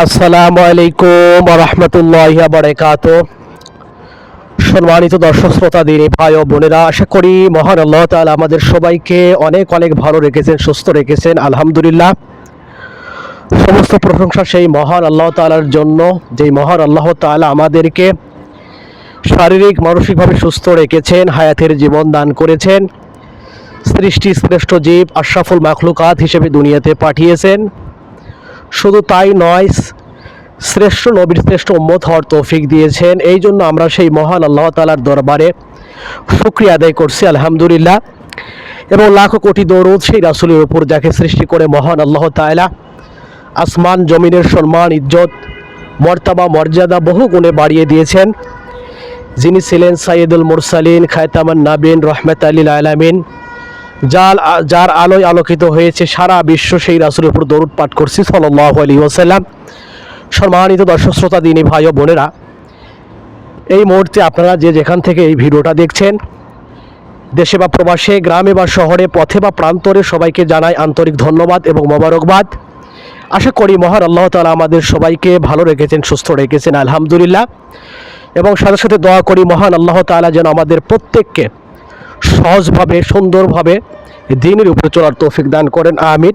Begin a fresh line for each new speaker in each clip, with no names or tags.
আসসালামু আলাইকুম ওয়া রাহমাতুল্লাহি ওয়া বারাকাতুহু। সম্মানিত দর্শক শ্রোতা দিনী ভাই ও বোনেরা, আশা করি মহান আল্লাহ তাআলা আমাদের সবাইকে অনেক অনেক ভালো রেখেছেন, সুস্থ রেখেছেন, আলহামদুলিল্লাহ। সমস্ত প্রশংসা সেই মহান আল্লাহ তাআলার জন্য, যেই মহান আল্লাহ তাআলা আমাদেরকে শারীরিক মানসিকভাবে সুস্থ রেখেছেন, হায়াতের জীবন দান করেছেন, সৃষ্টি শ্রেষ্ঠ জীব আশরাফুল মাখলুকাত হিসেবে দুনিয়াতে পাঠিয়েছেন। শুধু তাই নয়, শ্রেষ্ঠ নবীর শ্রেষ্ঠ উম্মত হওয়ার তৌফিক দিয়েছেন। এই জন্য আমরা সেই মহান আল্লাহ তাআলার দরবারে শুকরিয়া আদায় করছি, আলহামদুলিল্লাহ। এবং লাখো কোটি দরুদ সেই রাসূলের উপর, যাকে সৃষ্টি করে মহান আল্লাহ তাআলা আসমান জমিনের সম্মান, ইজ্জত, মর্তবা, মর্যাদা বহু গুণে বাড়িয়ে দিয়েছেন। যিনি ছিলেন সাইয়্যিদুল মুরসালিন, খায়তামান নাবিয়িন, রাহমাতাল লিল আলামিন, যার আলোয় আলোকিত হয়েছে সারা বিশ্ব, সেই রাসূলের উপর দরুদ পাঠ করছি সাল্লাল্লাহু আলাইহি ওয়াসাল্লাম। সম্মানিত দর্শক শ্রোতা দিনী ভাই ও বোনেরা, এই মুহূর্তে আপনারা যে যেখান থেকে এই ভিডিওটা দেখছেন, দেশে বা প্রবাসে, গ্রামে বা শহরে, পথে বা প্রান্তরে, সবাইকে জানাই আন্তরিক ধন্যবাদ এবং মোবারকবাদ। আশা করি মহান আল্লাহ তাআলা আমাদের সবাইকে ভালো রেখেছেন, সুস্থ রেখেছেন, আলহামদুলিল্লাহ। এবং সাথে সাথে দোয়া করি মহান আল্লাহ তাআলা যেন আমাদের প্রত্যেককে সহজভাবে, সুন্দরভাবে দ্বীনের উপরে চলার তৌফিক দান করেন, আমিন।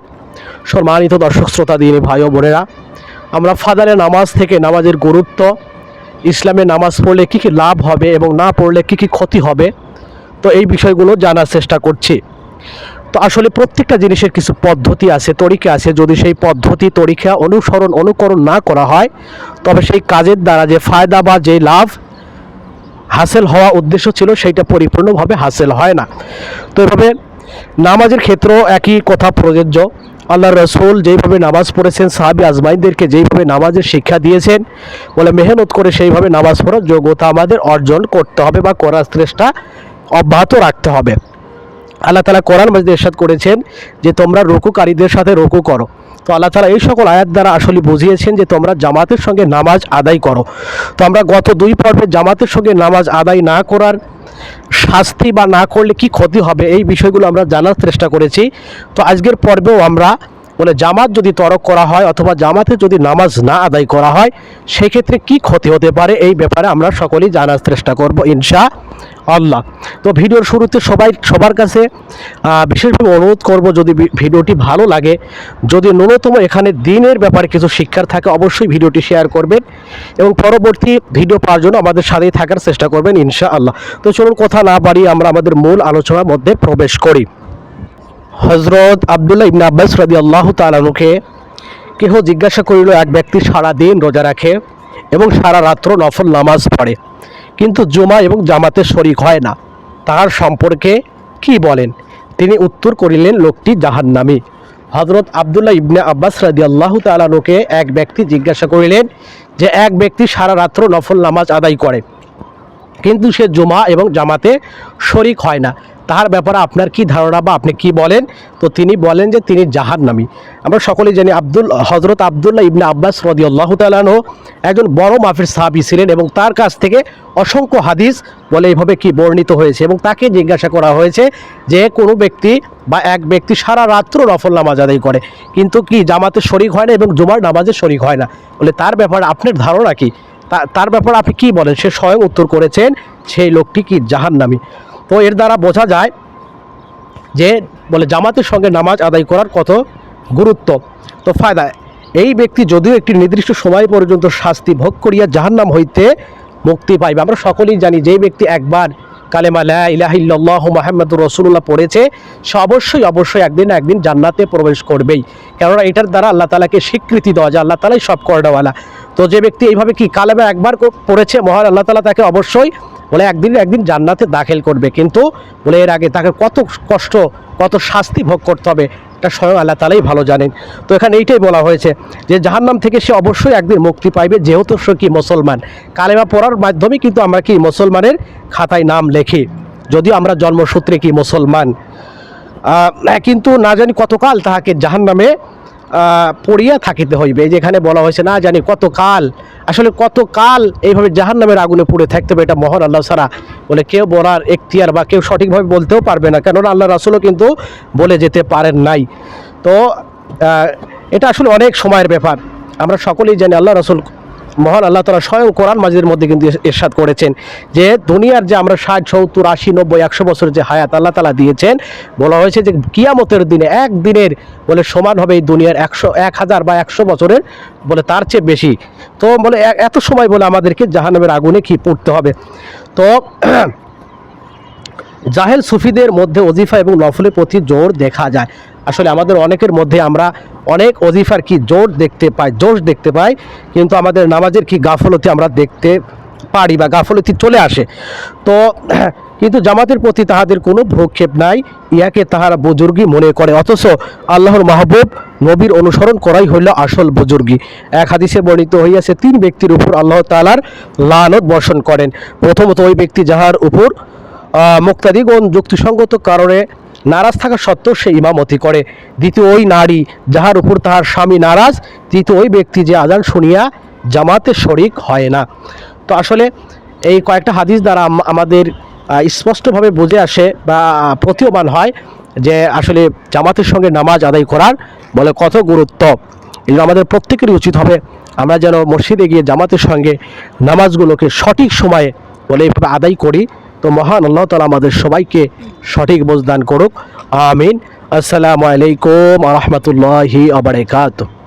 সম্মানিত দর্শক শ্রোতা দিনী ভাই ও বোনেরা, আমরা ফাদারে নামাজ থেকে নামাজের গুরুত্ব, ইসলামে নামাজ পড়লে কী কী লাভ হবে এবং না পড়লে কী কী ক্ষতি হবে, তো এই বিষয়গুলো জানার চেষ্টা করছি। তো আসলে প্রত্যেকটা জিনিসের কিছু পদ্ধতি আছে, তরিকা আছে। যদি সেই পদ্ধতি, তরিকা অনুকরণ না করা হয়, তবে সেই কাজের দ্বারা যে ফায়দা বা যে লাভ হাসিল হওয়া উদ্দেশ্য ছিল, সেইটা পরিপূর্ণভাবে হাসিল হয় না। তো এভাবে নামাজের ক্ষেত্রেও একই কথা প্রযোজ্য। আল্লাহর রাসূল যেইভাবে নামাজ পড়েছেন, সাহাবী আজমাইনদেরকে যেইভাবে নামাজের শিক্ষা দিয়েছেন, বলে মেহনত করে সেইভাবে নামাজ পড়ার যোগ্যতা আমাদের অর্জন করতে হবে বা করার চেষ্টা অব্যাহত রাখতে হবে। আল্লাহ তাআলা কোরআন মাজিদে ইরশাদ করেছেন যে তোমরা রুকুকারীদের সাথে রুকু করো। তো আল্লাহ তাআলা এই সকল আয়াত দ্বারা আসলে বুঝিয়েছেন যে তোমরা জামাতের সঙ্গে নামাজ আদায় করো। তো আমরা গত দুই পর্বে জামাতের সঙ্গে নামাজ আদায় না করার শাস্তি বা না করলে কি ক্ষতি হবে, এই বিষয়গুলো আমরা জানার চেষ্টা করেছি। তো আজকের পর্বেও আমরা জামাত যদি তরক করা হয় অথবা জামাতে যদি নামাজ না আদায় করা হয়, সেক্ষেত্রে কি ক্ষতি হতে পারে, এই ব্যাপারে আমরা সকলেই জানার চেষ্টা করব ইনশাআল্লাহ। তো ভিডিওর শুরুতে সবার কাছে বিশেষভাবে অনুরোধ করব, যদি ভিডিওটি ভালো লাগে, যদি ন্যূনতম এখানে দ্বীনের ব্যাপারে কিছু শিক্ষার থাকে, অবশ্যই ভিডিওটি শেয়ার করবেন এবং পরবর্তী ভিডিও পাওয়ার জন্য আমাদের সাথেই থাকার চেষ্টা করবেন ইনশাআল্লাহ। তো চলুন কথা না বাড়িয়ে আমরা আমাদের মূল আলোচনার মধ্যে প্রবেশ করি। হযরত আব্দুল্লাহ ইবনে আব্বাস রাদিয়াল্লাহু তাআলা আনহুকে কেহ জিজ্ঞাসা করিল, এক ব্যক্তি সারা দিন রোজা রাখে এবং সারা রাত্র নফল নামাজ পড়ে, কিন্তু জুমা এবং জামাতে শরীক হয় না, তাহার সম্পর্কে কি বলেন? তিনি উত্তর করিলেন, লোকটি জাহান্নামী। হযরত আব্দুল্লাহ ইবনে আব্বাস রাদিয়াল্লাহু তাআলা আনহুকে এক ব্যক্তি জিজ্ঞাসা করিলেন যে এক ব্যক্তি সারা রাত্র নফল নামাজ আদায় করে, কিন্তু সে জুমা এবং জামাতে শরীক হয় না, তাহার ব্যাপারে আপনার কি ধারণা বা আপনি কি বলেন? তো তিনি বলেন যে তিনি জাহান্নামী। আমরা সকলেই জানি হযরত আব্দুল্লাহ ইবনে আব্বাস রাদিয়াল্লাহু তাআলা আনহু একজন বড় মাপের সাহাবী ছিলেন এবং তার কাছ থেকে অসংখ্য হাদিস এইভাবে কি বর্ণিত হয়েছে। এবং তাকে জিজ্ঞাসা করা হয়েছে যে কোনো ব্যক্তি বা এক ব্যক্তি সারা রাত্র নফল নামাজ আদায় করে, কিন্তু কি জামাতে শরীক হয় না এবং জুমার নামাজে শরীক হয় না, তার ব্যাপারে আপনার ধারণা কি? তার ব্যাপারে আপনি কি বলেন? সে স্বয়ং উত্তর করেছেন সেই লোকটি কি জাহান্নামী। তো এর দ্বারা বোঝা যায় যে জামাতের সঙ্গে নামাজ আদায় করার কত গুরুত্ব, তো ফায়দা। এই ব্যক্তি যদিও একটি নির্দিষ্ট সময় পর্যন্ত শাস্তি ভোগ করিয়া জাহান্নাম হইতে মুক্তি পাইবে। আমরা সকলেই জানি যে ব্যক্তি একবার কালেমা লা ইলাহা ইল্লাল্লাহু মুহাম্মাদুর রাসূলুল্লাহ পড়েছে, সে অবশ্যই একদিন না একদিন জান্নাতে প্রবেশ করবেই। কেননা এটার দ্বারা আল্লাহ তাআলাকে স্বীকৃতি দেওয়া যায় আল্লাহ তাআলাই সব করনেওয়ালা। তো যে ব্যক্তি এইভাবে কি কালেমা একবার পড়েছে, মহান আল্লাহ তাআলা তাকে অবশ্যই একদিন জান্নাতে দাখিল করবে। কিন্তু এর আগে তাকে কত কষ্ট, কত শাস্তি ভোগ করতে হবে, এটা স্বয়ং আল্লাহ তাআলাই ভালো জানেন। তো এখানে এইটাই বলা হয়েছে যে জাহান্নাম থেকে সে অবশ্যই একদিন মুক্তি পাইবে, যেহেতু সে কি মুসলমান। কালেমা পড়ার মাধ্যমে কিন্তু আমরা কি মুসলমানের খাতায় নাম লেখি, যদিও আমরা জন্মসূত্রে কি মুসলমান, কিন্তু না জানি কতকাল তাহাকে জাহান্নামে পড়িয়া থাকিতে হইবে। এই যেখানে বলা হয়েছে না জানি কতকাল, আসলে কতকাল এইভাবে জাহান্নামের আগুনে পুড়ে থাকতে হবে, এটা মহান আল্লাহ ছাড়া কেউ বলার এখতিয়ার বা কেউ সঠিকভাবে বলতেও পারবে না, কেননা আল্লাহ রাসূলও কিন্তু বলে যেতে পারেন নাই। তো এটা আসলে অনেক সময়ের ব্যাপার। আমরা সকলেই জানি আল্লাহ রসুল মহান আল্লাহ তাআলা স্বয়ং কোরআন মাজিদের মধ্যে কিন্তু ইরশাদ করেছেন যে দুনিয়ার যে আমরা 60 70 80 90 100 বছরের যে হায়াত আল্লাহ তাআলা দিয়েছেন, বলা হয়েছে যে কিয়ামতের দিনে একদিনের বলে সমান হবে এই দুনিয়ার 1000 বা 100 বছরের বলে তার চেয়ে বেশি। তো বলে এত সময় বলে আমাদেরকে জাহান্নামের আগুনে কি পড়তে হবে। তো জাহেল সুফিদের মধ্যে ওজিফা এবং নফলের প্রতি জোর দেখা যায়। আসলে আমাদের অনেকের মধ্যে আমরা অনেক ওজিফার কি জোর দেখতে পাই, জোশ দেখতে পাই, কিন্তু আমাদের নামাজের কি গাফলতি আমরা দেখতে পারি বা গাফলতি চলে আসে। তো কিন্তু জামাতের প্রতি তাহাদের কোনো ভ্রুক্ষেপ নাই, ইহাকে তাহারা বুজুর্গি মনে করে, অথচ আল্লাহর মাহবুব নবীর অনুসরণ করাই হইল আসল বুজুর্গি। এক হাদিসে বর্ণিত হইয়াছে 3 ব্যক্তির উপর আল্লাহ তাআলার লানত বর্ষণ করেন। প্রথমত ওই ব্যক্তি যাহার উপর মুক্তাদিগণ যুক্তিসঙ্গত কারণে নারাজ থাকা সত্ত্বেও সে ইমামতি করে। দ্বিতীয় ওই নারী যাহার উপর তাহার স্বামী নারাজ। তৃতীয় ওই ব্যক্তি যে আজান শুনিয়া জামাতে শরিক হয় না। তো আসলে এই কয়েকটা হাদিস দ্বারা আমাদের স্পষ্টভাবে বুঝে আসে বা প্রতীয়মান হয় যে আসলে জামাতের সঙ্গে নামাজ আদায় করার বলে কত গুরুত্ব। এই জন্য আমাদের প্রত্যেকেরই উচিত হবে আমরা যেন মসজিদে গিয়ে জামাতের সঙ্গে নামাজগুলোকে সঠিক সময়ে বলে এইভাবে আদায় করি। তো মহান আল্লাহ তাআলা আমাদের সবাইকে সঠিক বুঝ দান করুক, আমিন। আসসালামু আলাইকুম ওয়া রাহমাতুল্লাহি ওয়া বারাকাতুহু।